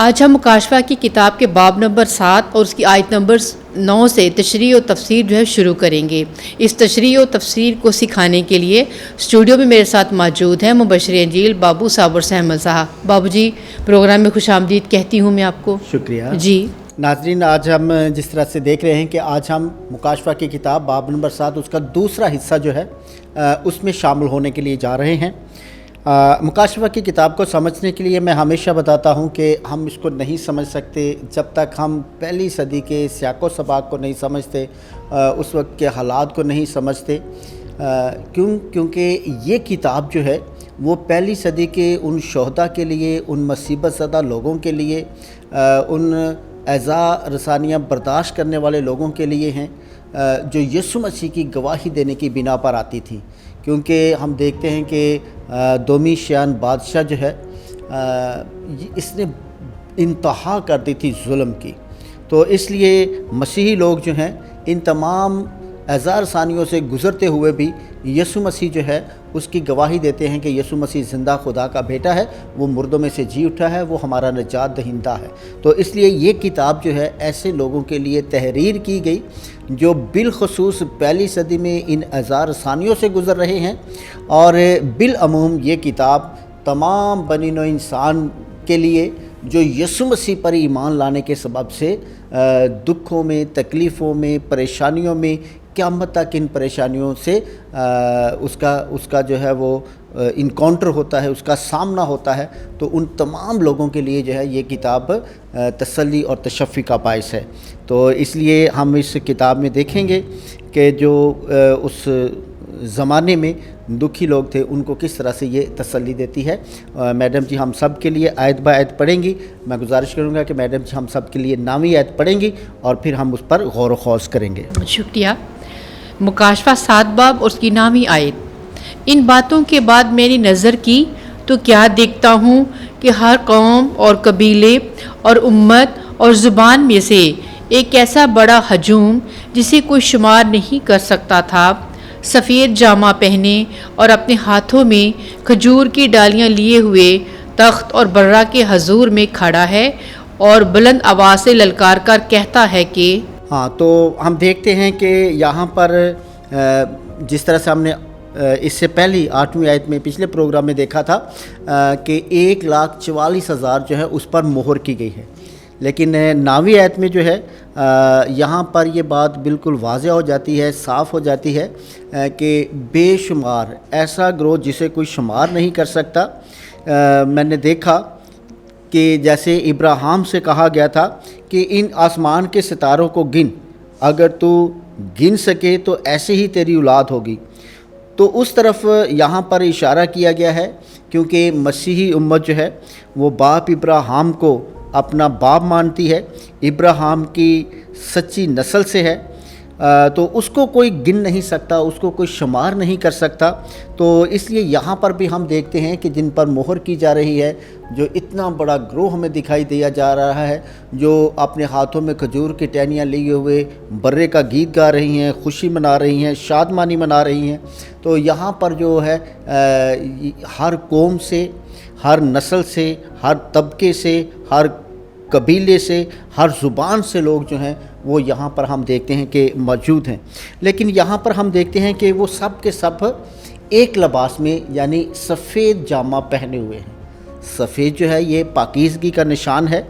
آج ہم مکاشفہ کی کتاب کے باب نمبر 7 اور اس کی آیت نمبر 9 سے تشریح و تفسیر جو ہے شروع کریں گے۔ اس تشریح و تفسیر کو سکھانے کے لیے اسٹوڈیو میں میرے ساتھ موجود ہیں مبشر انجیل بابو صابر احمد صاحب۔ بابو جی، پروگرام میں خوش آمدید کہتی ہوں میں آپ کو۔ شکریہ جی ناظرین، آج ہم جس طرح سے دیکھ رہے ہیں کہ آج ہم مکاشفہ کی کتاب باب نمبر 7 اس کا دوسرا حصہ جو ہے اس میں شامل ہونے کے لیے جا رہے ہیں۔ مکاشفہ کی کتاب کو سمجھنے کے لیے میں ہمیشہ بتاتا ہوں کہ ہم اس کو نہیں سمجھ سکتے جب تک ہم پہلی صدی کے سیاق و سباق کو نہیں سمجھتے، اس وقت کے حالات کو نہیں سمجھتے۔ کیونکہ یہ کتاب جو ہے وہ پہلی صدی کے ان شہداء کے لیے، ان مصیبت زدہ لوگوں کے لیے، ان ایذا رسانیاں برداشت کرنے والے لوگوں کے لیے ہیں جو یسوع مسیح کی گواہی دینے کی بنا پر آتی تھی۔ کیونکہ ہم دیکھتے ہیں کہ دومیشیان بادشاہ جو ہے اس نے انتہا کر دی تھی ظلم کی، تو اس لیے مسیحی لوگ جو ہیں ان تمام ایذا رسانیوں سے گزرتے ہوئے بھی یسوع مسیح جو ہے اس کی گواہی دیتے ہیں کہ یسوع مسیح زندہ خدا کا بیٹا ہے، وہ مردوں میں سے جی اٹھا ہے، وہ ہمارا نجات دہندہ ہے۔ تو اس لیے یہ کتاب جو ہے ایسے لوگوں کے لیے تحریر کی گئی جو بالخصوص پہلی صدی میں ان ایذا رسانیوں سے گزر رہے ہیں، اور بالعموم یہ کتاب تمام بنی نوع انسان کے لیے جو یسوع مسیح پر ایمان لانے کے سبب سے دکھوں میں، تکلیفوں میں، پریشانیوں میں، قیامت تک ان پریشانیوں سے اس کا جو ہے وہ انکاؤنٹر ہوتا ہے، اس کا سامنا ہوتا ہے، تو ان تمام لوگوں کے لیے جو ہے یہ کتاب تسلی اور تشفی کا باعث ہے۔ تو اس لیے ہم اس کتاب میں دیکھیں گے کہ جو اس زمانے میں دکھی لوگ تھے ان کو کس طرح سے یہ تسلی دیتی ہے۔ میڈم جی ہم سب کے لیے آیت با آیت پڑھیں گی۔ میں گزارش کروں گا کہ میڈم جی ہم سب کے لیے نامی آیت پڑھیں گی اور پھر ہم اس پر غور و خوض کریں گے۔ شکریہ۔ مکاشفہ 7 باب اور اس کی نامی آیت۔ ان باتوں کے بعد میری نظر کی تو کیا دیکھتا ہوں کہ ہر قوم اور قبیلے اور امت اور زبان میں سے ایک ایسا بڑا ہجوم جسے کوئی شمار نہیں کر سکتا تھا، سفید جامہ پہنے اور اپنے ہاتھوں میں کھجور کی ڈالیاں لیے ہوئے تخت اور برہ کے حضور میں کھڑا ہے اور بلند آواز سے للکار کر کہتا ہے کہ ہاں، تو ہم دیکھتے ہیں کہ یہاں پر جس طرح سے ہم نے اس سے پہلی 8ویں آیت میں پچھلے پروگرام میں دیکھا تھا کہ 1,44,000 جو ہے اس پر مہر کی گئی ہے، لیکن 9ویں آیت میں جو ہے یہاں پر یہ بات بالکل واضح ہو جاتی ہے، صاف ہو جاتی ہے کہ بے شمار ایسا گروہ جسے کوئی شمار نہیں کر سکتا۔ میں نے دیکھا کہ جیسے ابراہیم سے کہا گیا تھا کہ ان آسمان کے ستاروں کو گن، اگر تو گن سکے تو ایسے ہی تیری اولاد ہوگی۔ تو اس طرف یہاں پر اشارہ کیا گیا ہے، کیونکہ مسیحی امت جو ہے وہ باپ ابراہیم کو اپنا باپ مانتی ہے، ابراہیم کی سچی نسل سے ہے، تو اس کو کوئی گن نہیں سکتا، اس کو کوئی شمار نہیں کر سکتا۔ تو اس لیے یہاں پر بھی ہم دیکھتے ہیں کہ جن پر مہر کی جا رہی ہے، جو اتنا بڑا گروہ ہمیں دکھائی دیا جا رہا ہے، جو اپنے ہاتھوں میں کھجور کی ٹہنیاں لیے ہوئے برے کا گیت گا رہی ہیں، خوشی منا رہی ہیں، شادمانی منا رہی ہیں، تو یہاں پر جو ہے ہر قوم سے، ہر نسل سے، ہر طبقے سے، ہر قبیلے سے، ہر زبان سے لوگ جو ہیں وہ یہاں پر ہم دیکھتے ہیں کہ موجود ہیں۔ لیکن یہاں پر ہم دیکھتے ہیں کہ وہ سب کے سب ایک لباس میں، یعنی سفید جامہ پہنے ہوئے ہیں۔ سفید جو ہے یہ پاکیزگی کا نشان ہے،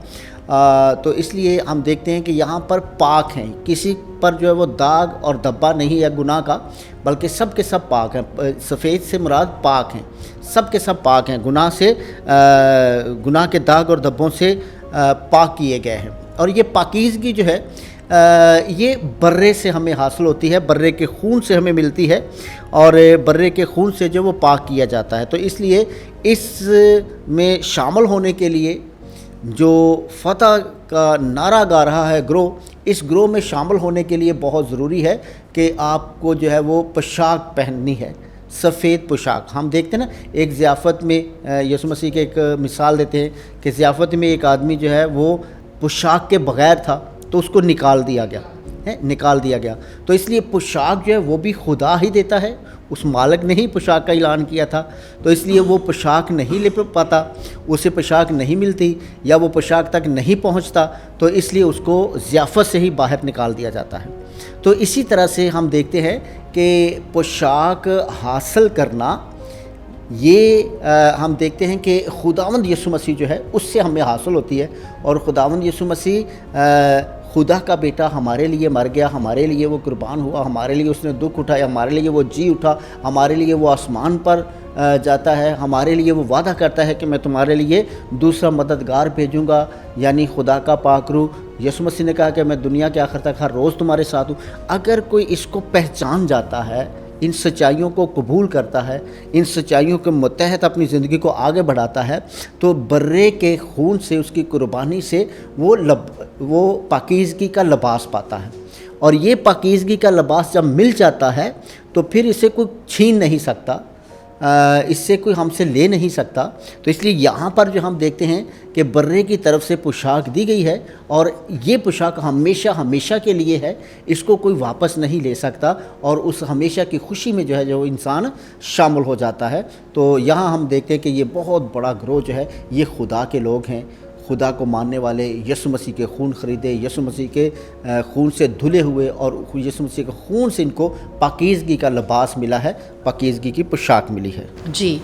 تو اس لیے ہم دیکھتے ہیں کہ یہاں پر پاک ہیں، کسی پر جو ہے وہ داغ اور دھبا نہیں ہے گناہ کا، بلکہ سب کے سب پاک ہیں۔ سفید سے مراد پاک ہیں، سب کے سب پاک ہیں، گناہ کے داغ اور دھبوں سے پاک کیے گئے ہیں۔ اور یہ پاکیزگی جو ہے یہ برے سے ہمیں حاصل ہوتی ہے، برے کے خون سے ہمیں ملتی ہے، اور برے کے خون سے جو وہ پاک کیا جاتا ہے۔ تو اس لیے اس میں شامل ہونے کے لیے جو فتح کا نعرہ گا رہا ہے گروہ، اس گروہ میں شامل ہونے کے لیے بہت ضروری ہے کہ آپ کو جو ہے وہ پوشاک پہننی ہے، سفید پوشاک۔ ہم دیکھتے ہیں نا ایک ضیافت میں، یسوع مسیح کے ایک مثال دیتے ہیں کہ ضیافت میں ایک آدمی جو ہے وہ پوشاک کے بغیر تھا تو اس کو نکال دیا گیا، نکال دیا گیا. تو اس لیے پوشاک جو ہے وہ بھی خدا ہی دیتا ہے, اس مالک نے ہی پوشاک کا اعلان کیا تھا, تو اس لیے وہ پوشاک نہیں لے پاتا, اسے پوشاک نہیں ملتی یا وہ پوشاک تک نہیں پہنچتا, تو اس لیے اس کو ضیافت سے ہی باہر نکال دیا جاتا ہے. تو اسی طرح سے ہم دیکھتے ہیں کہ پوشاک حاصل کرنا یہ ہم دیکھتے ہیں کہ خداوند یسوع مسیح جو ہے اس سے ہمیں حاصل ہوتی ہے, اور خداوند یسوع مسیح خدا کا بیٹا ہمارے لیے مر گیا, ہمارے لیے وہ قربان ہوا, ہمارے لیے اس نے دکھ اٹھایا, ہمارے لیے وہ جی اٹھا, ہمارے لیے وہ آسمان پر جاتا ہے, ہمارے لیے وہ وعدہ کرتا ہے کہ میں تمہارے لیے دوسرا مددگار بھیجوں گا, یعنی خدا کا پاک روح. یسوع مسیح نے کہا کہ میں دنیا کے آخر تک ہر روز تمہارے ساتھ ہوں. اگر کوئی اس کو پہچان جاتا ہے, ان سچائیوں کو قبول کرتا ہے, ان سچائیوں کے متحد اپنی زندگی کو آگے بڑھاتا ہے, تو برے کے خون سے, اس کی قربانی سے وہ پاکیزگی کا لباس پاتا ہے. اور یہ پاکیزگی کا لباس جب مل جاتا ہے تو پھر اسے کوئی چھین نہیں سکتا, اس سے کوئی ہم سے لے نہیں سکتا. تو اس لیے یہاں پر جو ہم دیکھتے ہیں کہ برے کی طرف سے پوشاک دی گئی ہے, اور یہ پوشاک ہمیشہ ہمیشہ کے لیے ہے, اس کو کوئی واپس نہیں لے سکتا, اور اس ہمیشہ کی خوشی میں جو ہے جو انسان شامل ہو جاتا ہے. تو یہاں ہم دیکھتے ہیں کہ یہ بہت بڑا گروہ جو ہے یہ خدا کے لوگ ہیں, خدا کو ماننے والے, یسوع مسیح کے خون خریدے, یسوع مسیح کے خون سے دھلے ہوئے, اور یسوع مسیح کے خون سے ان کو پاکیزگی کا لباس ملا ہے, پاکیزگی کی پوشاک ملی ہے. جی.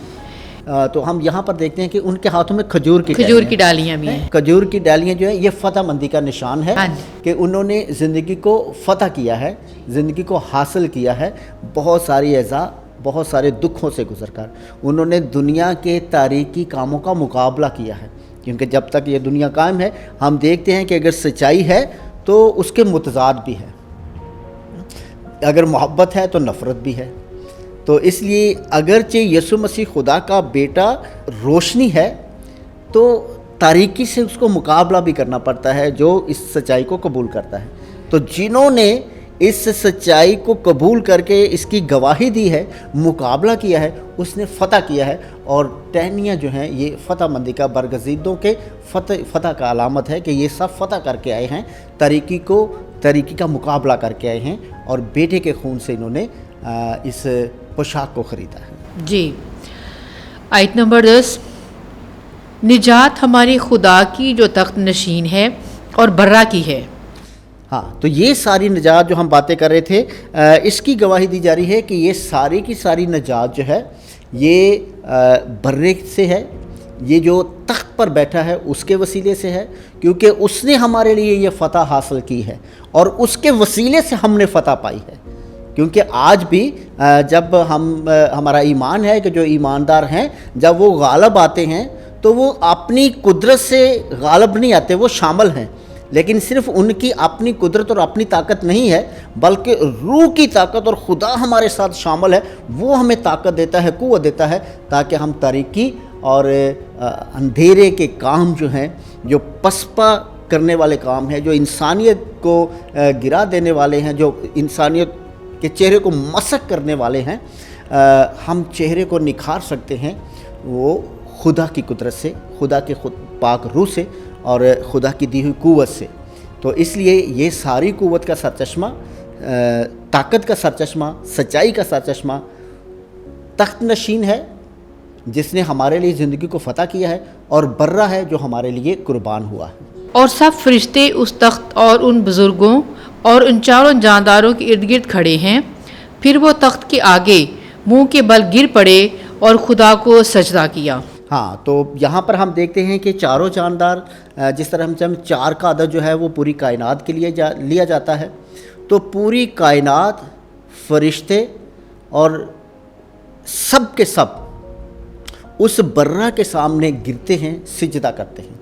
تو ہم یہاں پر دیکھتے ہیں کہ ان کے ہاتھوں میں کھجور کی ڈالیاں بھی ہیں. کھجور کی ڈالیاں جو ہیں یہ فتح مندی کا نشان ہے, کہ انہوں نے زندگی کو فتح کیا ہے, زندگی کو حاصل کیا ہے, بہت ساری اعضاء, بہت سارے دکھوں سے گزر کر انہوں نے دنیا کے تاریکی کاموں کا مقابلہ کیا ہے. کیونکہ جب تک یہ دنیا قائم ہے ہم دیکھتے ہیں کہ اگر سچائی ہے تو اس کے متضاد بھی ہے, اگر محبت ہے تو نفرت بھی ہے. تو اس لیے اگرچہ یسوع مسیح خدا کا بیٹا روشنی ہے, تو تاریکی سے اس کو مقابلہ بھی کرنا پڑتا ہے جو اس سچائی کو قبول کرتا ہے. تو جنہوں نے اس سچائی کو قبول کر کے اس کی گواہی دی ہے, مقابلہ کیا ہے, اس نے فتح کیا ہے. اور ٹہنیاں جو ہیں یہ فتح مندی کا, برگزیدوں کے فتح کا علامت ہے کہ یہ سب فتح کر کے آئے ہیں, تاریکی کا مقابلہ کر کے آئے ہیں, اور بیٹے کے خون سے انہوں نے اس پوشاک کو خریدا ہے. جی. آیت نمبر 10, نجات ہمارے خدا کی جو تخت نشین ہے اور برا کی ہے. ہاں, تو یہ ساری نجات جو ہم باتیں کر رہے تھے, اس کی گواہی دی جا رہی ہے کہ یہ ساری کی ساری نجات جو ہے یہ برے سے ہے, یہ جو تخت پر بیٹھا ہے اس کے وسیلے سے ہے, کیونکہ اس نے ہمارے لیے یہ فتح حاصل کی ہے, اور اس کے وسیلے سے ہم نے فتح پائی ہے. کیونکہ آج بھی جب ہمارا ایمان ہے کہ جو ایماندار ہیں جب وہ غالب آتے ہیں تو وہ اپنی قدرت سے غالب نہیں آتے, وہ شامل ہیں, لیکن صرف ان کی اپنی قدرت اور اپنی طاقت نہیں ہے, بلکہ روح کی طاقت, اور خدا ہمارے ساتھ شامل ہے, وہ ہمیں طاقت دیتا ہے, قوت دیتا ہے, تاکہ ہم تاریکی اور اندھیرے کے کام جو ہیں, جو پسپا کرنے والے کام ہیں, جو انسانیت کو گرا دینے والے ہیں, جو انسانیت کے چہرے کو مسخ کرنے والے ہیں, ہم چہرے کو نکھار سکتے ہیں وہ خدا کی قدرت سے, خدا کے پاک روح سے, اور خدا کی دی ہوئی قوت سے. تو اس لیے یہ ساری قوت کا سرچشمہ, طاقت کا سرچشمہ, سچائی کا سرچشمہ تخت نشین ہے جس نے ہمارے لیے زندگی کو فتح کیا ہے, اور برا ہے جو ہمارے لیے قربان ہوا ہے. اور سب فرشتے اس تخت اور ان بزرگوں اور ان چاروں جانداروں کے ارد گرد کھڑے ہیں. پھر وہ تخت کے آگے منہ کے بل گر پڑے اور خدا کو سجدہ کیا. ہاں, تو یہاں پر ہم دیکھتے ہیں کہ چاروں جاندار, جس طرح ہم چار کا عدد جو ہے وہ پوری کائنات کے لیے لیا جاتا ہے, تو پوری کائنات, فرشتے اور سب کے سب اس برا کے سامنے گرتے ہیں, سجدہ کرتے ہیں.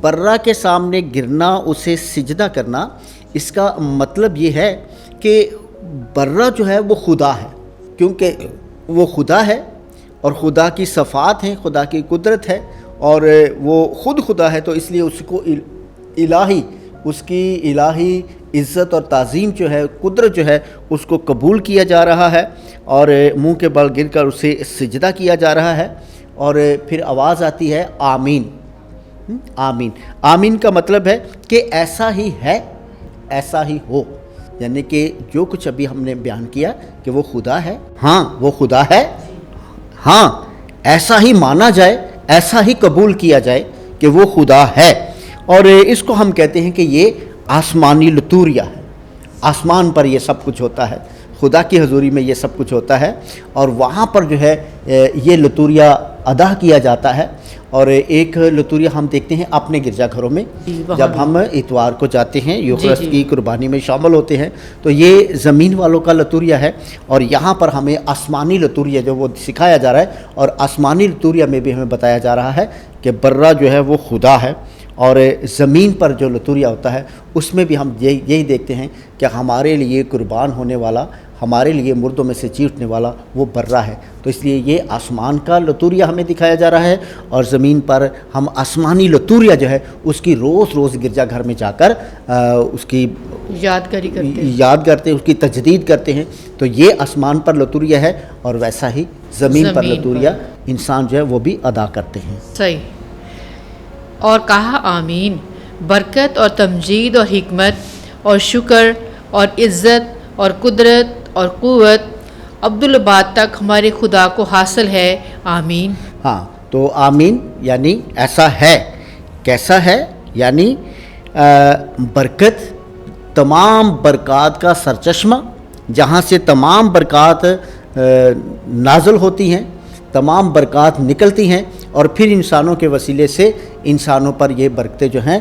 برا کے سامنے گرنا, اسے سجدہ کرنا, اس کا مطلب یہ ہے کہ برا جو ہے وہ خدا ہے, کیونکہ وہ خدا ہے اور خدا کی صفات ہیں, خدا کی قدرت ہے, اور وہ خود خدا ہے. تو اس لیے اس کو الہی, اس کی الہی عزت اور تعظیم جو ہے, قدرت جو ہے, اس کو قبول کیا جا رہا ہے, اور منہ کے بل گر کر اسے سجدہ کیا جا رہا ہے. اور پھر آواز آتی ہے آمین. آمین. آمین کا مطلب ہے کہ ایسا ہی ہے, ایسا ہی ہو. یعنی کہ جو کچھ ابھی ہم نے بیان کیا کہ وہ خدا ہے، ہاں وہ خدا ہے، ہاں ایسا ہی مانا جائے، ایسا ہی قبول کیا جائے کہ وہ خدا ہے. اور اس کو ہم کہتے ہیں کہ یہ آسمانی لتوریہ ہے. آسمان پر یہ سب کچھ ہوتا ہے، خدا کی حضوری میں یہ سب کچھ ہوتا ہے، اور وہاں پر جو ہے یہ لتوریہ ادا کیا جاتا ہے. اور ایک لتوریہ ہم دیکھتے ہیں اپنے گرجا گھروں میں جب ہم اتوار کو جاتے ہیں یوخرست کی قربانی میں شامل ہوتے ہیں، تو یہ زمین والوں کا لتوریہ ہے. اور یہاں پر ہمیں آسمانی لتوریہ جو وہ سکھایا جا رہا ہے، اور آسمانی لتوریہ میں بھی ہمیں بتایا جا رہا ہے کہ برہ جو ہے وہ خدا ہے، اور زمین پر جو لتوریہ ہوتا ہے اس میں بھی ہم یہی دیکھتے ہیں کہ ہمارے لیے قربان ہونے والا، ہمارے لیے مردوں میں سے چیرنے والا وہ برہ ہے. تو اس لیے یہ آسمان کا لتوریہ ہمیں دکھایا جا رہا ہے، اور زمین پر ہم آسمانی لتوریہ جو ہے اس کی روز روز گرجا گھر میں جا کر اس کی یاد کرتے ہیں، اس کی تجدید کرتے ہیں. تو یہ آسمان پر لتوریہ ہے، اور ویسا ہی زمین پر لتوریہ انسان جو ہے وہ بھی ادا کرتے ہیں. صحیح. اور کہا آمین. برکت اور تمجید اور حکمت اور شکر اور عزت اور قدرت اور قوت عبدالباد تک ہمارے خدا کو حاصل ہے. آمین. ہاں تو آمین یعنی ایسا ہے. کیسا ہے؟ یعنی برکت، تمام برکات کا سرچشمہ، جہاں سے تمام برکات نازل ہوتی ہیں، تمام برکات نکلتی ہیں، اور پھر انسانوں کے وسیلے سے انسانوں پر یہ برکتیں جو ہیں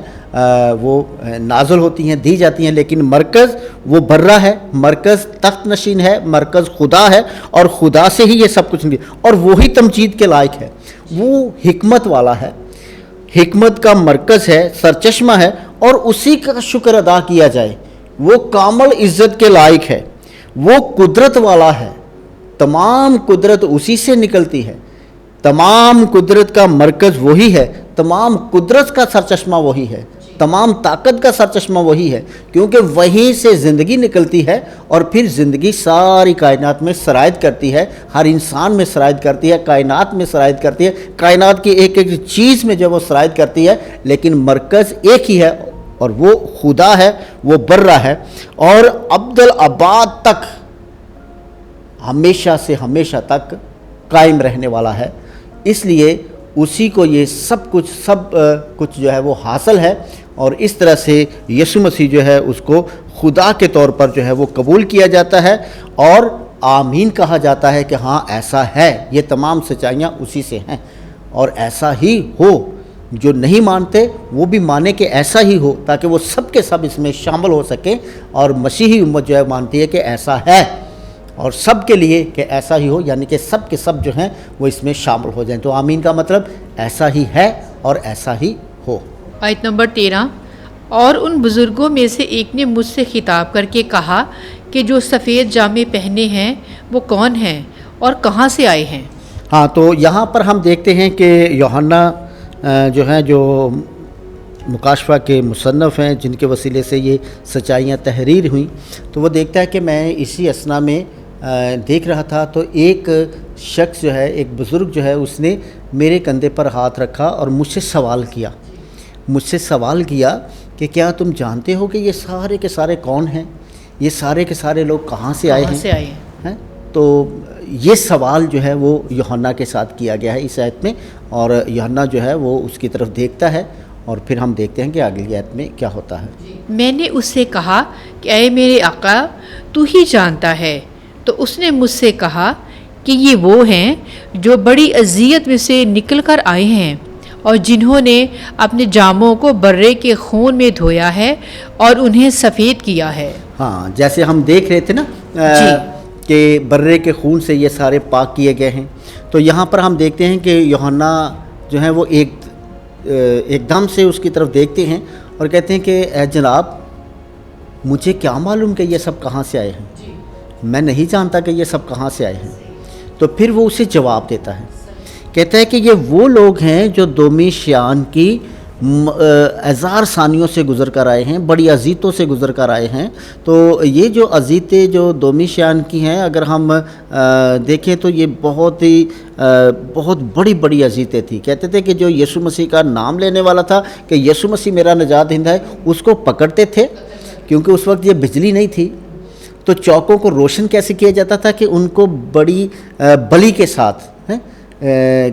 وہ نازل ہوتی ہیں، دی جاتی ہیں. لیکن مرکز وہ برہ ہے، مرکز تخت نشین ہے، مرکز خدا ہے، اور خدا سے ہی یہ سب کچھ نہیں، اور وہی تمجید کے لائق ہے. وہ حکمت والا ہے، حکمت کا مرکز ہے، سرچشمہ ہے، اور اسی کا شکر ادا کیا جائے. وہ کامل عزت کے لائق ہے، وہ قدرت والا ہے، تمام قدرت اسی سے نکلتی ہے، تمام قدرت کا مرکز وہی ہے، تمام قدرت کا سرچشمہ وہی ہے، تمام طاقت کا سرچشمہ وہی ہے، کیونکہ وہیں سے زندگی نکلتی ہے، اور پھر زندگی ساری کائنات میں سرایت کرتی ہے، ہر انسان میں سرایت کرتی ہے، کائنات میں سرایت کرتی ہے، کائنات کی ایک ایک چیز میں جو وہ سرایت کرتی ہے. لیکن مرکز ایک ہی ہے، اور وہ خدا ہے، وہ برہ ہے، اور عبدالآباد تک، ہمیشہ سے ہمیشہ تک قائم رہنے والا ہے. اس لیے اسی کو یہ سب کچھ جو ہے وہ حاصل ہے، اور اس طرح سے یسوع مسیح جو ہے اس کو خدا کے طور پر جو ہے وہ قبول کیا جاتا ہے، اور آمین کہا جاتا ہے کہ ہاں ایسا ہے، یہ تمام سچائیاں اسی سے ہیں، اور ایسا ہی ہو. جو نہیں مانتے وہ بھی مانے کہ ایسا ہی ہو، تاکہ وہ سب کے سب اس میں شامل ہو سکیں. اور مسیحی امت جو ہے مانتی ہے کہ ایسا ہے، اور سب کے لیے کہ ایسا ہی ہو، یعنی کہ سب کے سب جو ہیں وہ اس میں شامل ہو جائیں. تو آمین کا مطلب ایسا ہی ہے اور ایسا ہی ہو. آیت نمبر 13. اور ان بزرگوں میں سے ایک نے مجھ سے خطاب کر کے کہا کہ جو سفید جامے پہنے ہیں وہ کون ہیں اور کہاں سے آئے ہیں؟ ہاں تو یہاں پر ہم دیکھتے ہیں کہ یوحنا جو ہیں، جو مکاشفہ کے مصنف ہیں، جن کے وسیلے سے یہ سچائیاں تحریر ہوئیں، تو وہ دیکھتا ہے کہ میں اسی اثنا میں دیکھ رہا تھا، تو ایک شخص جو ہے، ایک بزرگ جو ہے، اس نے میرے کندھے پر ہاتھ رکھا اور مجھ سے سوال کیا کہ کیا تم جانتے ہو کہ یہ سارے کے سارے کون ہیں؟ یہ سارے کے سارے لوگ کہاں سے آئے ہیں؟ تو یہ سوال جو ہے وہ یوحنا کے ساتھ کیا گیا ہے اس آیت میں، اور یوحنا جو ہے وہ اس کی طرف دیکھتا ہے، اور پھر ہم دیکھتے ہیں کہ اگلی آیت میں کیا ہوتا ہے. میں نے اس سے کہا کہ اے میرے آقا، تو ہی جانتا ہے. تو اس نے مجھ سے کہا کہ یہ وہ ہیں جو بڑی اذیت میں سے نکل کر آئے ہیں، اور جنہوں نے اپنے جاموں کو برے کے خون میں دھویا ہے اور انہیں سفید کیا ہے. ہاں جیسے ہم دیکھ رہے تھے نا کہ برے کے خون سے یہ سارے پاک کیے گئے ہیں. تو یہاں پر ہم دیکھتے ہیں کہ یوحنا جو ہے وہ ایک دم سے اس کی طرف دیکھتے ہیں اور کہتے ہیں کہ اے جناب، مجھے کیا معلوم کہ یہ سب کہاں سے آئے ہیں، میں نہیں جانتا کہ یہ سب کہاں سے آئے ہیں. تو پھر وہ اسے جواب دیتا ہے، کہتا ہے کہ یہ وہ لوگ ہیں جو دومیشیان کی ہزار ثانیوں سے گزر کر آئے ہیں، بڑی اذیتوں سے گزر کر آئے ہیں. تو یہ جو اذیتیں جو دومیشیان کی ہیں، اگر ہم دیکھیں تو یہ بہت بڑی اذیتیں تھیں. کہتے تھے کہ جو یسوع مسیح کا نام لینے والا تھا کہ یسوع مسیح میرا نجات دہندہ ہے، اس کو پکڑتے تھے، کیونکہ اس وقت یہ بجلی نہیں تھی، تو چوکوں کو روشن کیسے کیا جاتا تھا کہ ان کو بڑی بلی کے ساتھ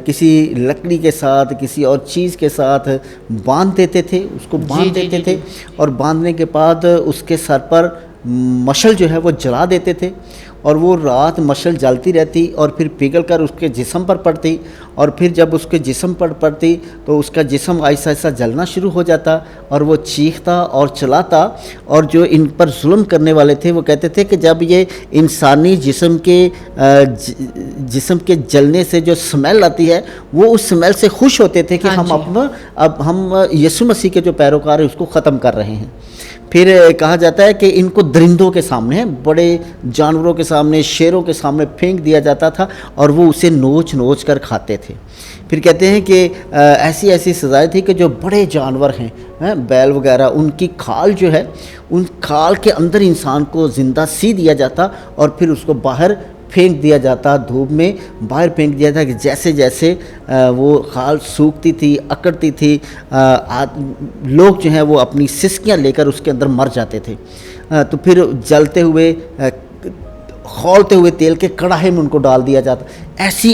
کسی لکڑی کے ساتھ کسی اور چیز کے ساتھ باندھ دیتے تھے، اس کو باندھ دیتے تھے، اور باندھنے کے بعد اس کے سر پر مشل جو ہے وہ جلا دیتے تھے، اور وہ رات مشل جلتی رہتی اور پھر پگھل کر اس کے جسم پر پڑتی، اور پھر جب اس کے جسم پر پڑتی تو اس کا جسم آہستہ آہستہ جلنا شروع ہو جاتا، اور وہ چیختا اور چلاتا، اور جو ان پر ظلم کرنے والے تھے وہ کہتے تھے کہ جب یہ انسانی جسم کے جلنے سے جو سمیل آتی ہے وہ اس سمیل سے خوش ہوتے تھے کہ ہم یسوع مسیح کے جو پیروکار ہیں اس کو ختم کر رہے ہیں۔ پھر کہا جاتا ہے کہ ان کو درندوں کے سامنے، بڑے جانوروں کے سامنے، شیروں کے سامنے پھینک دیا جاتا تھا اور وہ اسے نوچ نوچ کر کھاتے تھے۔ پھر کہتے ہیں کہ ایسی سزائیں تھی کہ جو بڑے جانور ہیں بیل وغیرہ، ان کی کھال جو ہے، ان کھال کے اندر انسان کو زندہ سی دیا جاتا اور پھر اس کو باہر پھینک دیا جاتا، دھوپ میں باہر پھینک دیا جاتا کہ جیسے جیسے وہ کھال سوکھتی تھی، اکڑتی تھی، لوگ جو ہیں وہ اپنی سسکیاں لے کر اس کے اندر مر جاتے تھے۔ تو پھر جلتے ہوئے کھولتے ہوئے تیل کے کڑاہے میں ان کو ڈال دیا جاتا۔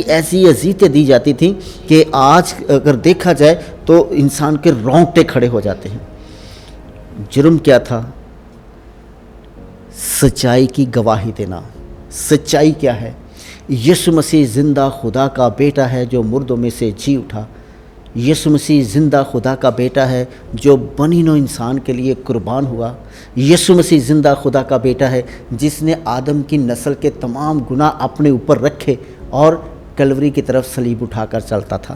ایسی اذیتیں دی جاتی تھیں کہ آج اگر دیکھا جائے تو انسان کے رونگٹے کھڑے ہو جاتے ہیں۔ جرم کیا تھا؟ سچائی کی گواہی دینا۔ سچائی کیا ہے؟ یسوع مسیح زندہ خدا کا بیٹا ہے جو مردوں میں سے جی اٹھا۔ یسوع مسیح زندہ خدا کا بیٹا ہے جو بنی نوع انسان کے لیے قربان ہوا۔ یسوع مسیح زندہ خدا کا بیٹا ہے جس نے آدم کی نسل کے تمام گناہ اپنے اوپر رکھے اور کلوری کی طرف صلیب اٹھا کر چلتا تھا،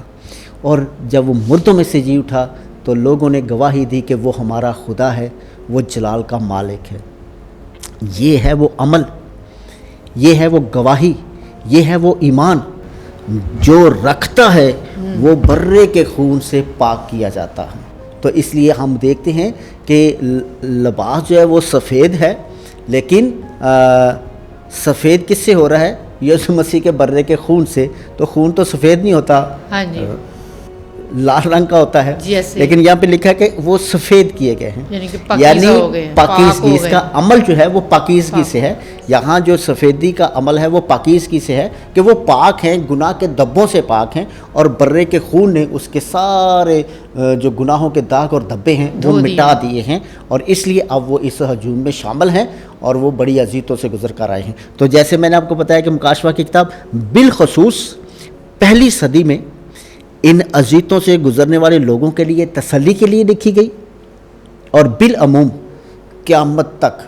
اور جب وہ مردوں میں سے جی اٹھا تو لوگوں نے گواہی دی کہ وہ ہمارا خدا ہے، وہ جلال کا مالک ہے۔ یہ ہے وہ عمل، یہ ہے وہ گواہی، یہ ہے وہ ایمان جو رکھتا ہے وہ برے کے خون سے پاک کیا جاتا ہے۔ تو اس لیے ہم دیکھتے ہیں کہ لباس جو ہے وہ سفید ہے، لیکن سفید کس سے ہو رہا ہے؟ یسوع مسیح کے برے کے خون سے۔ تو خون تو سفید نہیں ہوتا، لال رنگ کا ہوتا ہے، لیکن یہاں پہ لکھا ہے کہ وہ سفید کیے گئے ہیں، یعنی پاکیزگی۔ اس کا عمل جو ہے وہ پاکیزگی سے ہے۔ یہاں جو سفیدی کا عمل ہے وہ پاکیزگی سے ہے کہ وہ پاک ہیں، گناہ کے دھبوں سے پاک ہیں، اور برے کے خون نے اس کے سارے جو گناہوں کے داغ اور دھبے ہیں وہ مٹا دیے ہیں، اور اس لیے اب وہ اس ہجوم میں شامل ہیں اور وہ بڑی اذیتوں سے گزر کر آئے ہیں۔ تو جیسے میں نے آپ کو بتایا کہ مکاشفہ کی کتاب بالخصوص پہلی صدی میں ان اذیتوں سے گزرنے والے لوگوں کے لیے تسلی کے لیے لکھی گئی، اور بالعموم قیامت تک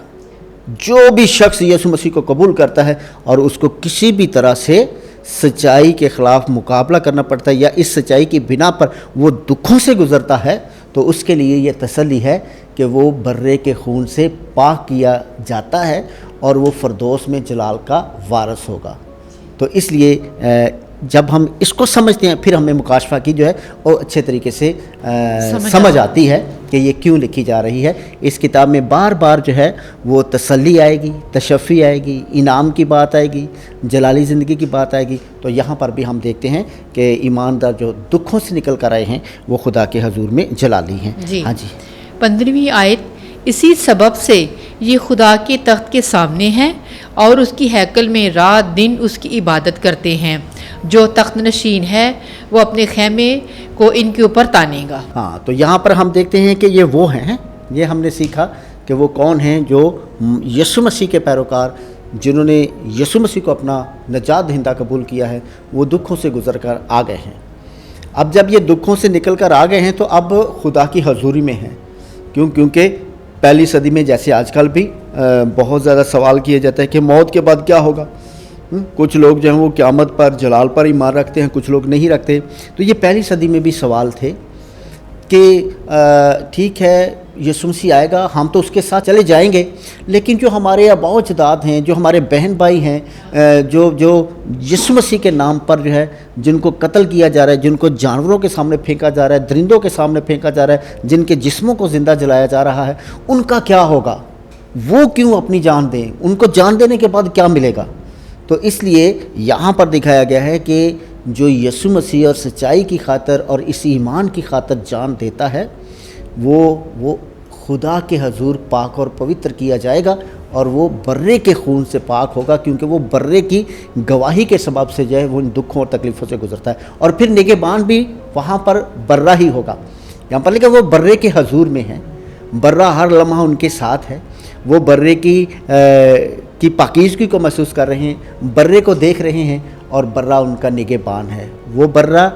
جو بھی شخص یسوع مسیح کو قبول کرتا ہے اور اس کو کسی بھی طرح سے سچائی کے خلاف مقابلہ کرنا پڑتا ہے یا اس سچائی کی بنا پر وہ دکھوں سے گزرتا ہے، تو اس کے لیے یہ تسلی ہے کہ وہ برے کے خون سے پاک کیا جاتا ہے اور وہ فردوس میں جلال کا وارث ہوگا۔ تو اس لیے جب ہم اس کو سمجھتے ہیں پھر ہمیں مکاشفہ کی جو ہے وہ اچھے طریقے سے سمجھ آتی ہے کہ یہ کیوں لکھی جا رہی ہے۔ اس کتاب میں بار بار جو ہے وہ تسلی آئے گی، تشفی آئے گی، انعام کی بات آئے گی، جلالی زندگی کی بات آئے گی۔ تو یہاں پر بھی ہم دیکھتے ہیں کہ ایماندار جو دکھوں سے نکل کر آئے ہیں وہ خدا کے حضور میں جلالی ہیں۔ ہاں جی، 15ویں آیت، اسی سبب سے یہ خدا کے تخت کے سامنے ہے اور اس کی ہیکل میں رات دن اس کی عبادت کرتے ہیں۔ جو تخت نشین ہے وہ اپنے خیمے کو ان کے اوپر تانے گا۔ ہاں، تو یہاں پر ہم دیکھتے ہیں کہ یہ وہ ہیں، یہ ہم نے سیکھا کہ وہ کون ہیں جو یسوع مسیح کے پیروکار جنہوں نے یسوع مسیح کو اپنا نجات دہندہ قبول کیا ہے، وہ دکھوں سے گزر کر آ گئے ہیں۔ اب جب یہ دکھوں سے نکل کر آ گئے ہیں تو اب خدا کی حضوری میں ہیں۔ کیونکہ پہلی صدی میں جیسے آج کل بھی بہت زیادہ سوال کیا جاتا ہے کہ موت کے بعد کیا ہوگا۔ کچھ لوگ جو ہیں وہ قیامت پر، جلال پر ایمان رکھتے ہیں، کچھ لوگ نہیں رکھتے۔ تو یہ پہلی صدی میں بھی سوال تھے کہ ٹھیک ہے یسوع مسیح آئے گا، ہم تو اس کے ساتھ چلے جائیں گے، لیکن جو ہمارے آباء و اجداد ہیں، جو ہمارے بہن بھائی ہیں، جو یسوع مسیح کے نام پر جو ہے جن کو قتل کیا جا رہا ہے، جن کو جانوروں کے سامنے پھینکا جا رہا ہے، درندوں کے سامنے پھینکا جا رہا ہے، جن کے جسموں کو زندہ جلایا جا رہا ہے، ان کا کیا ہوگا؟ وہ کیوں اپنی جان دیں؟ ان کو جان دینے کے بعد کیا ملے گا؟ تو اس لیے یہاں پر دکھایا گیا ہے کہ جو یسوع مسیح اور سچائی کی خاطر اور اس ایمان کی خاطر جان دیتا ہے وہ خدا کے حضور پاک اور پوتر کیا جائے گا، اور وہ برے کے خون سے پاک ہوگا، کیونکہ وہ برے کی گواہی کے سبب سے جو ہے وہ ان دکھوں اور تکلیفوں سے گزرتا ہے۔ اور پھر نگہبان بھی وہاں پر برہ ہی ہوگا۔ یہاں پر لکھا وہ برے کے حضور میں ہیں، برہ ہر لمحہ ان کے ساتھ ہے، وہ برے کی پاکیزگی کو محسوس کر رہے ہیں، برے کو دیکھ رہے ہیں، اور برہ ان کا نگہبان ہے۔ وہ برہ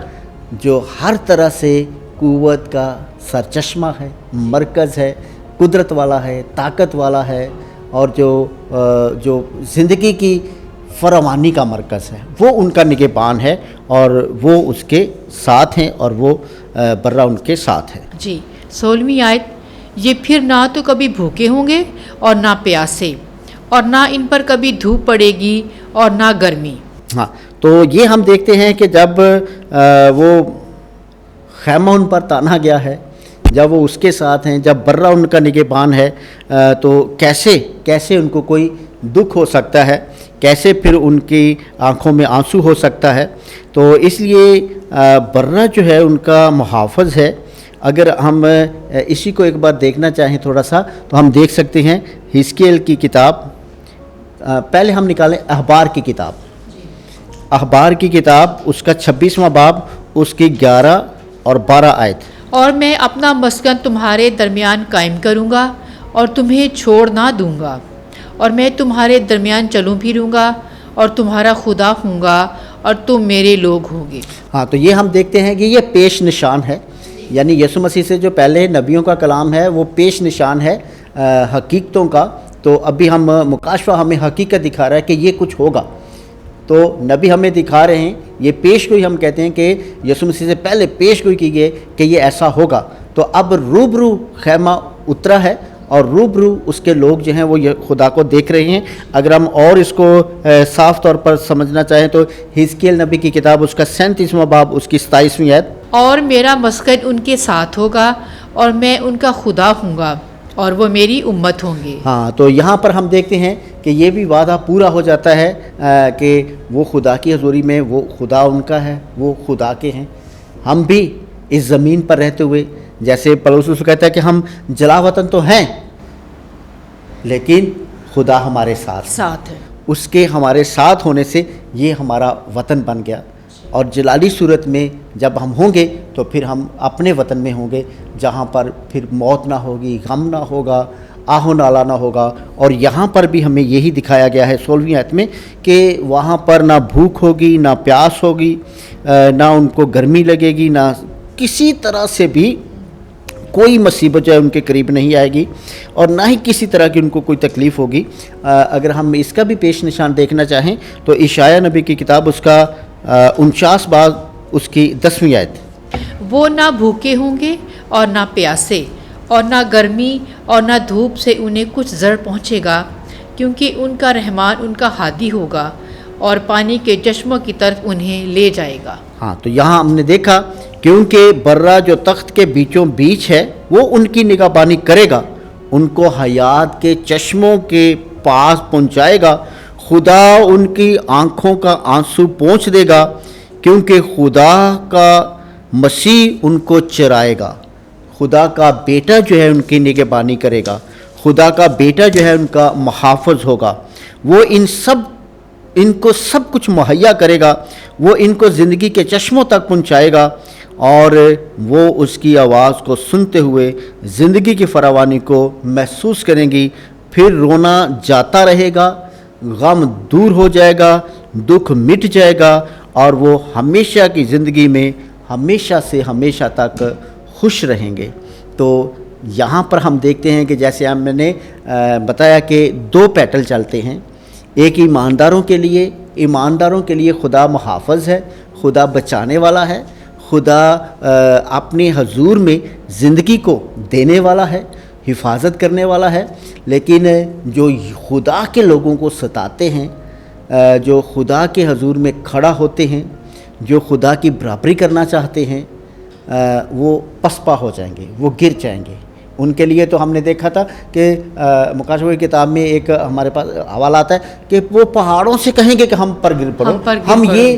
جو ہر طرح سے قوت کا سرچشمہ ہے، مرکز ہے، قدرت والا ہے، طاقت والا ہے، اور جو زندگی کی فراوانی کا مرکز ہے، وہ ان کا نگہبان ہے، اور وہ اس کے ساتھ ہیں، اور وہ برہ ان کے ساتھ ہے۔ جی 16ویں آیت، یہ پھر نہ تو کبھی بھوکے ہوں گے اور نہ پیاسے، اور نہ ان پر کبھی دھوپ پڑے گی اور نہ گرمی۔ ہاں، تو یہ ہم دیکھتے ہیں کہ جب وہ خیمہ ان پر تانا گیا ہے، جب وہ اس کے ساتھ ہیں، جب برہ ان کا نگہبان ہے، تو کیسے ان کو کوئی دکھ ہو سکتا ہے، کیسے پھر ان کی آنکھوں میں آنسو ہو سکتا ہے۔ تو اس لیے برہ جو ہے ان کا محافظ ہے۔ اگر ہم اسی کو ایک بار دیکھنا چاہیں تھوڑا سا، تو ہم دیکھ سکتے ہیں حزقیل کی کتاب، پہلے ہم نکالیں اخبار کی کتاب، اخبار کی کتاب اس کا 26واں باب، اس کی 11 اور 12 آیت۔ اور میں اپنا مسکن تمہارے درمیان قائم کروں گا اور تمہیں چھوڑ نہ دوں گا، اور میں تمہارے درمیان چلوں پھروں گا اور تمہارا خدا ہوں گا اور تم میرے لوگ ہوں گے۔ ہاں، تو یہ ہم دیکھتے ہیں کہ یہ پیش نشان ہے، یعنی یسوع مسیح سے جو پہلے نبیوں کا کلام ہے وہ پیش نشان ہے حقیقتوں کا۔ تو ابھی ہم مکاشفہ ہمیں حقیقت دکھا رہا ہے کہ یہ کچھ ہوگا، تو نبی ہمیں دکھا رہے ہیں، یہ پیش گوئی ہم کہتے ہیں کہ یسوع مسیح سے پہلے پیش گوئی کی گئی کہ یہ ایسا ہوگا۔ تو اب روبرو خیمہ اترا ہے، اور روبرو اس کے لوگ جو ہیں وہ یہ خدا کو دیکھ رہے ہیں۔ اگر ہم اور اس کو صاف طور پر سمجھنا چاہیں تو حزقیل نبی کی کتاب اس کا 37واں باب، اس کی 27ویں آیت، اور میرا مسکن ان کے ساتھ ہوگا اور میں ان کا خدا ہوں گا اور وہ میری امت ہوں گے۔ ہاں، تو یہاں پر ہم دیکھتے ہیں کہ یہ بھی وعدہ پورا ہو جاتا ہے کہ وہ خدا کی حضوری میں، وہ خدا ان کا ہے، وہ خدا کے ہیں۔ ہم بھی اس زمین پر رہتے ہوئے، جیسے پولس کہتا ہے کہ ہم جلا وطن تو ہیں، لیکن خدا ہمارے ساتھ ہے۔ اس کے ہمارے ساتھ ہونے سے یہ ہمارا وطن بن گیا، اور جلالی صورت میں جب ہم ہوں گے تو پھر ہم اپنے وطن میں ہوں گے، جہاں پر پھر موت نہ ہوگی، غم نہ ہوگا، آہ و نالہ نہ ہوگا۔ اور یہاں پر بھی ہمیں یہی دکھایا گیا ہے 16ویں آیت میں کہ وہاں پر نہ بھوک ہوگی، نہ پیاس ہوگی، نہ ان کو گرمی لگے گی، نہ کسی طرح سے بھی کوئی مصیبت جو ہے ان کے قریب نہیں آئے گی، اور نہ ہی کسی طرح کی ان کو کوئی تکلیف ہوگی۔ اگر ہم اس کا بھی پیش نشان دیکھنا چاہیں تو اشعیاء نبی کی کتاب اس کا 49 باب، اس کی 10ویں آیت، وہ نہ بھوکے ہوں گے اور نہ پیاسے، اور نہ گرمی اور نہ دھوپ سے انہیں کچھ زر پہنچے گا، کیونکہ ان کا رحمان ان کا ہادی ہوگا اور پانی کے چشموں کی طرف انہیں لے جائے گا۔ ہاں، تو یہاں ہم نے دیکھا کیونکہ برہ جو تخت کے بیچوں بیچ ہے وہ ان کی نگہبانی کرے گا، ان کو حیات کے چشموں کے پاس پہنچائے گا، خدا ان کی آنکھوں کا آنسو پونچھ دے گا، کیونکہ خدا کا مسیح ان کو چرائے گا، خدا کا بیٹا جو ہے ان کی نگہبانی کرے گا، خدا کا بیٹا جو ہے ان کا محافظ ہوگا، وہ ان کو سب کچھ مہیا کرے گا، وہ ان کو زندگی کے چشموں تک پہنچائے گا، اور وہ اس کی آواز کو سنتے ہوئے زندگی کی فراوانی کو محسوس کریں گی۔ پھر رونا جاتا رہے گا، غم دور ہو جائے گا، دکھ مٹ جائے گا، اور وہ ہمیشہ کی زندگی میں ہمیشہ سے ہمیشہ تک خوش رہیں گے۔ تو یہاں پر ہم دیکھتے ہیں کہ جیسے میں نے بتایا کہ 2 پیٹل چلتے ہیں، ایک ایمانداروں کے لیے خدا محافظ ہے، خدا بچانے والا ہے، خدا اپنے حضور میں زندگی کو دینے والا ہے، حفاظت کرنے والا ہے۔ لیکن جو خدا کے لوگوں کو ستاتے ہیں، جو خدا کے حضور میں کھڑا ہوتے ہیں، جو خدا کی برابری کرنا چاہتے ہیں، وہ پسپا ہو جائیں گے، وہ گر جائیں گے۔ ان کے لیے تو ہم نے دیکھا تھا کہ مکاشفہ کی کتاب میں ایک ہمارے پاس حوالہ آتا ہے کہ وہ پہاڑوں سے کہیں گے کہ ہم پر گر پڑو، ہم یہ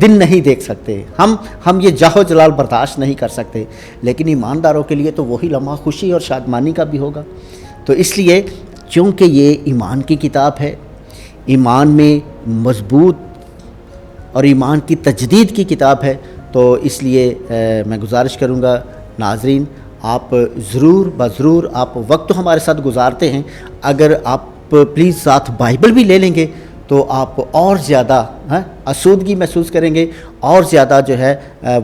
دن نہیں دیکھ سکتے، ہم یہ جاہ و جلال برداشت نہیں کر سکتے۔ لیکن ایمانداروں کے لیے تو وہی لمحہ خوشی اور شادمانی کا بھی ہوگا۔ تو اس لیے چونکہ یہ ایمان کی کتاب ہے، ایمان میں مضبوط اور ایمان کی تجدید کی کتاب ہے، تو اس لیے میں گزارش کروں گا ناظرین، آپ ضرور آپ وقت تو ہمارے ساتھ گزارتے ہیں، اگر آپ پلیز ساتھ بائبل بھی لے لیں گے تو آپ اور زیادہ آسودگی محسوس کریں گے، اور زیادہ جو ہے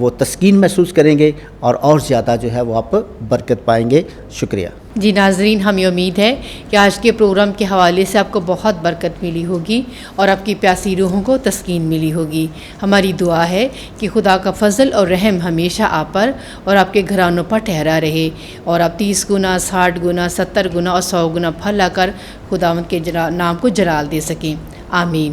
وہ تسکین محسوس کریں گے، اور زیادہ جو ہے وہ آپ برکت پائیں گے۔ شکریہ۔ جی ناظرین، ہمیں امید ہے کہ آج کے پروگرام کے حوالے سے آپ کو بہت برکت ملی ہوگی اور آپ کی پیاسی روحوں کو تسکین ملی ہوگی۔ ہماری دعا ہے کہ خدا کا فضل اور رحم ہمیشہ آپ پر اور آپ کے گھرانوں پر ٹھہرا رہے، اور آپ 30 گنا، 60 گنا، 70 گنا اور 100 گنا پھل لا کر خداوند کے نام کو جلال دے سکیں۔ آمین۔